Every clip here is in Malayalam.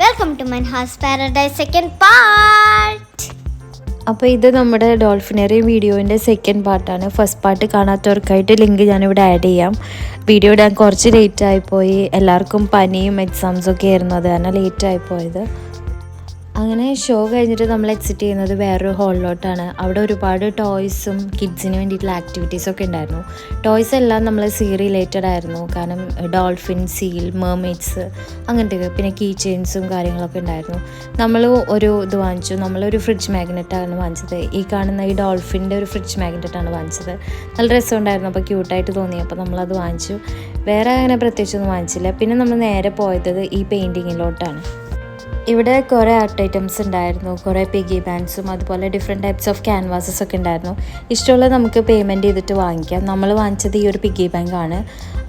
Welcome to Manhas paradise second part. അപ്പോൾ ഇത് നമ്മുടെ ഡോൾഫിനറി വീഡിയോൻ്റെ സെക്കൻഡ് പാർട്ടാണ്. ഫസ്റ്റ് പാർട്ട് കാണാത്തവർക്കായിട്ട് ലിങ്ക് ഞാനിവിടെ ആഡ് ചെയ്യാം. വീഡിയോ ഇടാൻ കുറച്ച് ലേറ്റായിപ്പോയി. എല്ലാവർക്കും പനിയും എക്സാംസൊക്കെ ആയിരുന്നു, അത് കാരണം ലേറ്റായിപ്പോയത്. അങ്ങനെ ഷോ കഴിഞ്ഞിട്ട് നമ്മൾ എക്സിറ്റ് ചെയ്യുന്നത് വേറൊരു ഹാളിലോട്ടാണ്. അവിടെ ഒരുപാട് ടോയ്സും കിഡ്സിന് വേണ്ടിയിട്ടുള്ള ആക്ടിവിറ്റീസൊക്കെ ഉണ്ടായിരുന്നു. ടോയ്സ് എല്ലാം നമ്മൾ സീ റിലേറ്റഡ് ആയിരുന്നു. കാരണം ഡോൾഫിൻ, സീൽ, മെർമെയ്ഡ്സ് അങ്ങനത്തെ, പിന്നെ കീ ചെയിൻസും കാര്യങ്ങളൊക്കെ ഉണ്ടായിരുന്നു. നമ്മൾ ഒരു ഇത് വാങ്ങിച്ചു. നമ്മളൊരു ഫ്രിഡ്ജ് മാഗ്നറ്റാണ് വാങ്ങിച്ചത്. ഈ കാണുന്ന ഈ ഡോൾഫിൻ്റെ ഒരു ഫ്രിഡ്ജ് മാഗ്നറ്റാണ് വാങ്ങിച്ചത്. നല്ല രസമുണ്ടായിരുന്നു, അപ്പോൾ ക്യൂട്ടായിട്ട് തോന്നി. അപ്പോൾ നമ്മളത് വാങ്ങിച്ചു. വേറെ അങ്ങനെ പ്രത്യേകിച്ചൊന്നും വാങ്ങിച്ചില്ല. പിന്നെ നമ്മൾ നേരെ പോയത് ഈ പെയിൻറ്റിങ്ങിലോട്ടാണ്. ഇവിടെ കുറേ ആർട്ട് ഐറ്റംസ് ഉണ്ടായിരുന്നു, കുറേ പിഗി ബാങ്ക്സും അതുപോലെ ഡിഫറെൻറ്റ് ടൈപ്സ് ഓഫ് ക്യാൻവാസസ് ഒക്കെ ഉണ്ടായിരുന്നു. ഇഷ്ടമുള്ളത് നമുക്ക് പേയ്മെൻറ്റ് ചെയ്തിട്ട് വാങ്ങിക്കാം. നമ്മൾ വാങ്ങിച്ചത് ഈ ഒരു പിഗി ബാങ്ക് ആണ്.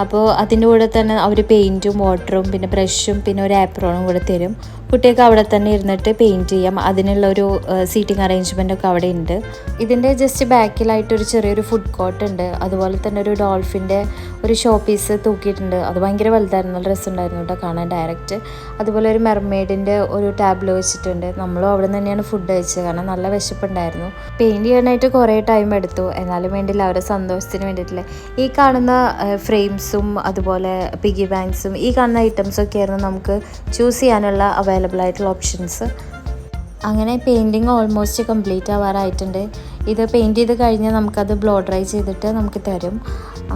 അപ്പോൾ അതിൻ്റെ കൂടെ തന്നെ അവർ പെയിൻറ്റും വാട്ടറും പിന്നെ ബ്രഷും പിന്നെ ഒരു ആപ്രോണും കൂടെ തരും. കുട്ടികൾക്ക് അവിടെ തന്നെ ഇരുന്നിട്ട് പെയിൻറ്റ് ചെയ്യാം. അതിനുള്ളൊരു സീറ്റിംഗ് അറേഞ്ച്മെൻ്റ് ഒക്കെ അവിടെ ഉണ്ട്. ഇതിൻ്റെ ജസ്റ്റ് ബാക്കിലായിട്ടൊരു ചെറിയൊരു ഫുഡ് കോർട്ട് ഉണ്ട്. അതുപോലെ തന്നെ ഒരു ഡോൾഫിൻ്റെ ഒരു ഷോ പീസ് തൂക്കിയിട്ടുണ്ട്. അത് ഭയങ്കര വലുതായിരുന്നു, നല്ല രസമുണ്ടായിരുന്നു കേട്ടോ കാണാൻ ഡയറക്റ്റ്. അതുപോലെ ഒരു മെർമെയ്ഡിൻ്റെ ഒരു ടാബ്ലോ വെച്ചിട്ടുണ്ട്. നമ്മളും അവിടെ നിന്ന് തന്നെയാണ് ഫുഡ് കഴിച്ചത്, കാരണം നല്ല വിശപ്പുണ്ടായിരുന്നു. പെയിൻറ്റ് ചെയ്യാനായിട്ട് കുറേ ടൈം എടുത്തു, എന്നാലും വേണ്ടിയില്ല, അവരുടെ സന്തോഷത്തിന് വേണ്ടിയിട്ടില്ല. ഈ കാണുന്ന ഫ്രെയിംസും അതുപോലെ പിഗി ബാങ്ക്സും ഈ കാണുന്ന ഐറ്റംസൊക്കെ ആയിരുന്നു നമുക്ക് ചൂസ് ചെയ്യാനുള്ള അവൈലബിൾ ആയിട്ടുള്ള ഓപ്ഷൻസ്. അങ്ങനെ പെയിൻറ്റിങ് ഓൾമോസ്റ്റ് കംപ്ലീറ്റ് ആവാറായിട്ടുണ്ട്. ഇത് പെയിൻറ്റ് ചെയ്ത് കഴിഞ്ഞാൽ നമുക്കത് ബ്ലോ ഡ്രൈ ചെയ്തിട്ട് നമുക്ക് തരും.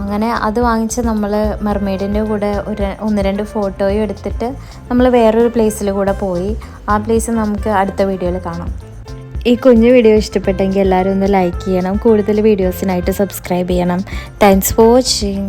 അങ്ങനെ അത് വാങ്ങിച്ച് നമ്മൾ മെർമെയ്ഡിൻ്റെ കൂടെ ഒന്ന് രണ്ട് ഫോട്ടോയും എടുത്തിട്ട് നമ്മൾ വേറൊരു പ്ലേസിൽ കൂടെ പോയി. ആ പ്ലേസ് നമുക്ക് അടുത്ത വീഡിയോയിൽ കാണാം. ഈ കുഞ്ഞു വീഡിയോ ഇഷ്ടപ്പെട്ടെങ്കിൽ എല്ലാവരും ഒന്ന് ലൈക്ക് ചെയ്യണം. കൂടുതൽ വീഡിയോസിനായിട്ട് സബ്സ്ക്രൈബ് ചെയ്യണം. Thanks for watching.